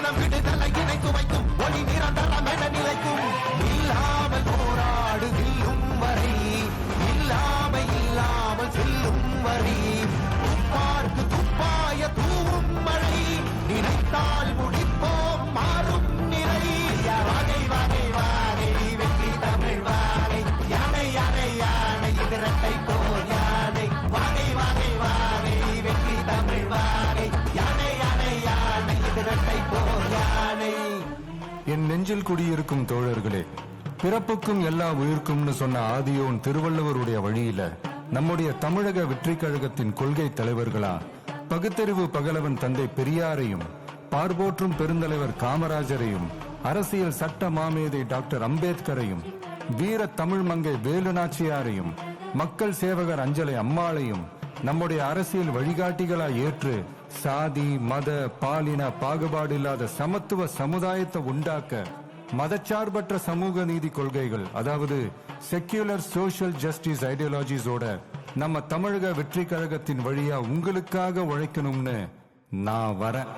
தினம் விடுதலை இணைத்து வைக்கும் ஒளி நிரந்தரம் என நிலைக்கும். இல்லாமல் போராடு வில்லும் வரை, இல்லாமல் செல்லும் வரை, துப்பார்க்கு துப்பாய தூவும் மழை, நினைத்தால் முடிப்போம் மாறும் நிலை. வகை வகை வாகை வெற்றி தமிழ் வாகை, யானை யானை யானை இது இரட்டை போர் யானை. வகை வகை வாகை வெற்றி தமிழ் வாகை, யானை யானை யானை இது இரட்டை போர் யானை. என் நெஞ்சில் குடியிருக்கும் தோழர்களே, பிறப்புக்கும் எல்லா உயிர்க்கும்னு சொன்ன ஆதியோன் திருவள்ளுவருடைய வழியில நம்முடைய தமிழக வெற்றி கழகத்தின் கொள்கை தலைவர்களா பகுத்தறிவு பகலவன் தந்தை பெரியாரையும், பார்போற்றும் பெருந்தலைவர் காமராஜரையும், அரசியல் சட்ட மாமேதை டாக்டர் அம்பேத்கரையும், வீர தமிழ் மங்கை வேலு நாச்சியாரையும், மக்கள் சேவகர் அஞ்சலை அம்மாளையும் நம்முடைய அரசியல் வழிகாட்டிகளாய் ஏற்று சாதி மத பாலின பாகுபாடு இல்லாத சமத்துவ சமுதாயத்தை உண்டாக்க மதச்சார்பற்ற சமூக நீதி கொள்கைகள், அதாவது செக்யூலர் சோஷியல் ஜஸ்டிஸ் ஐடியாலஜிஸோட நம்ம தமிழக வெற்றி கழகத்தின் வழியா உங்களுக்காக உழைக்கணும்னு நான் வரேன்.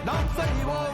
நாம் செய்வோம்.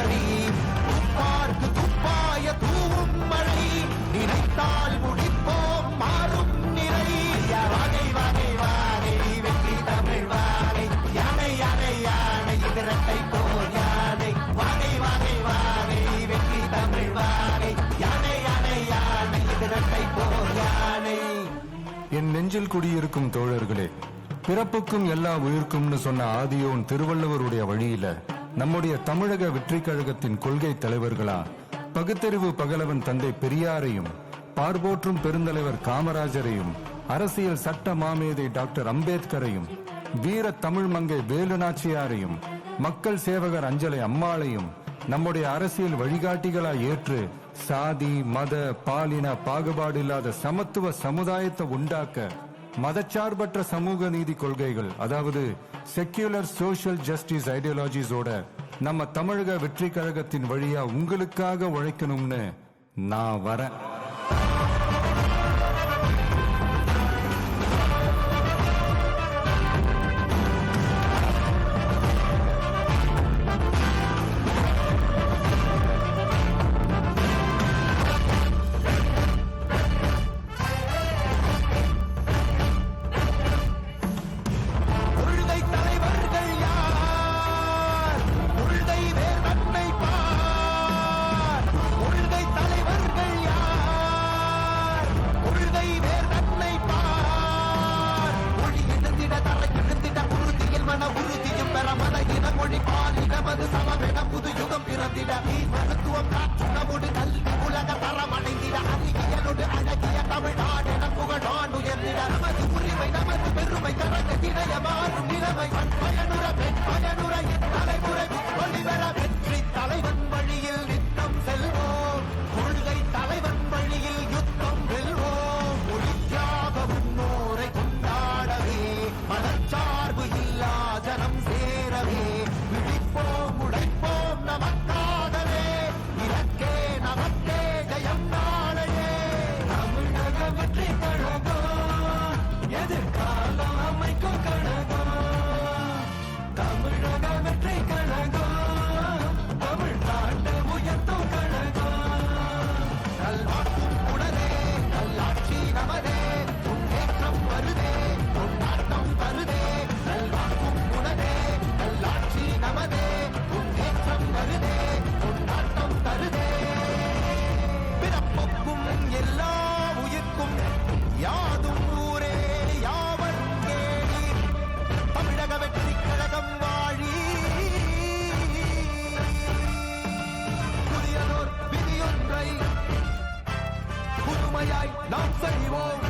வரி துப்பார்க்கு துப்பாய தூவும் மழை நினைத்தால் முடிப்போம் மாறும் நிலை வகை வகை வாகை வெற்றி தமிழ் வாகை யானை யானை யானை இரட்டை போர் யானை வகை வகை வாகை வெற்றி தமிழ் வாகை யானை யானை யானை இரட்டை போர் யானை. என் நெஞ்சில் குடியிருக்கும் தோழர்களே, பிறப்புக்கும் எல்லா உயிர்க்கும்னு சொன்ன ஆதியோன் திருவள்ளுவருடைய வழியில நம்முடைய தமிழக வெற்றி கழகத்தின் கொள்கை தலைவர்களா பகுத்தறிவு பகலவன் தந்தை பெரியாரையும், பார்போற்றும் பெருந்தலைவர் காமராஜரையும், அரசியல் சட்ட மாமேதை டாக்டர் அம்பேத்கரையும், வீர தமிழ் மங்கை வேலு நாச்சியாரையும், மக்கள் சேவகர் அஞ்சலை அம்மாளையும் நம்முடைய அரசியல் வழிகாட்டிகளாய் ஏற்று சாதி மத பாலின பாகுபாடு இல்லாத சமத்துவ சமுதாயத்தை உண்டாக்க மதச்சார்பற்ற சமூக நீதி கொள்கைகள், அதாவது செக்யூலர் சோஷியல் ஜஸ்டிஸ் ஐடியாலஜிஸோட நம்ம தமிழக வெற்றி கழகத்தின் வழியா உங்களுக்காக உழைக்கணும்னு நான் வரேன். கொள்கை தலைவர்கள் யார்? கொள்கை வேர் நன்மை பார். கொள்கை தலைவர்கள் யார்? கொள்கை வேர் நன்மை பார். ஒளி எழுந்திட தலை எழுந்திட உறுதியில் மன உறுதியும் பெற மன இன மொழி பால் இடமது சமமென புது யுகம் பிறந்திட மருத்துவம் காற்றுணவோடு கல்வி உலக தரமடைந்திட அறிவியலோடு அழகிய தமிழ்நாடு என புகழான் உயர்ந்திட நமது உரிமை நமது பெருமை தரங்க திணைய மாறும் நிலைமை பயனுற பெண் பயனுற தலைமுறை ஒளிவர வெற்றி தலைவன் வழியில் நித்தம் செல்வோம். கொள்கை தலைவன் வழியில் யுத்தம் வெல்வோம். ஒளித்யாக முன்னோரை கொண்டாடவே மனச்சார்பு இல்லா ஜனம் சேரவே விழிப்போம் உழைப்போம் நமக்காகவே இலக்கே நமக்கே ஜெயம் நாளையே. தமிழக வெற்றி கழகம் எதிர்காலம் அமைக்கும் கழகம். தமிழக வெற்றி கழகம் தமிழ்நாட்டை உயர்த்தும் கழகம். நல்வாழ்வும் உடனே நல்லாட்சி நமதே முன்னேற்றம் வருதே கொண்டாட்டம் வருதே. நல்வாழ்வும் உடனே நல்லாட்சி நமதே முன்னேற்றம் வருதே கொண்டாட்டம் தருதே. பிறப்புக்கும் எல்லா உயிர்க்கும் யாதும் ஊரே யாவன் கேளி தமிழக வெற்றி கழகம் வாழி. புதியதோர் விதியொன்றை புதுமையாய் நாம் செய்வோம்.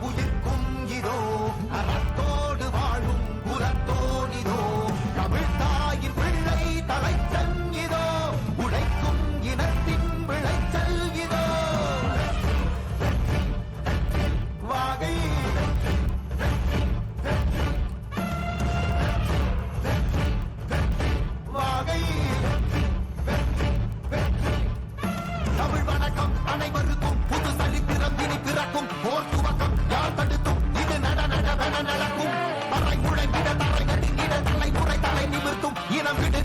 உயிர்க்கும் இதோ அறத்தோடு வாழும் புறத்தோனிதோ தமிழ் தாயின் பிள்ளை தலைச்சன் இதோ உழைக்கும் இனத்தின் விளைச்சல் இதோ வாகை வாகை தமிழ் வணக்கம் அனைவருக்கும் புது சரித்திரம் இனி பிறக்கும் போர் துவக்கம் யார் தடுத்தும் இது நடக்கும் பறை முழங்கிட தரை கட்டிட தலைமுறை தலை நிமிர்த்தும் இனம் விடு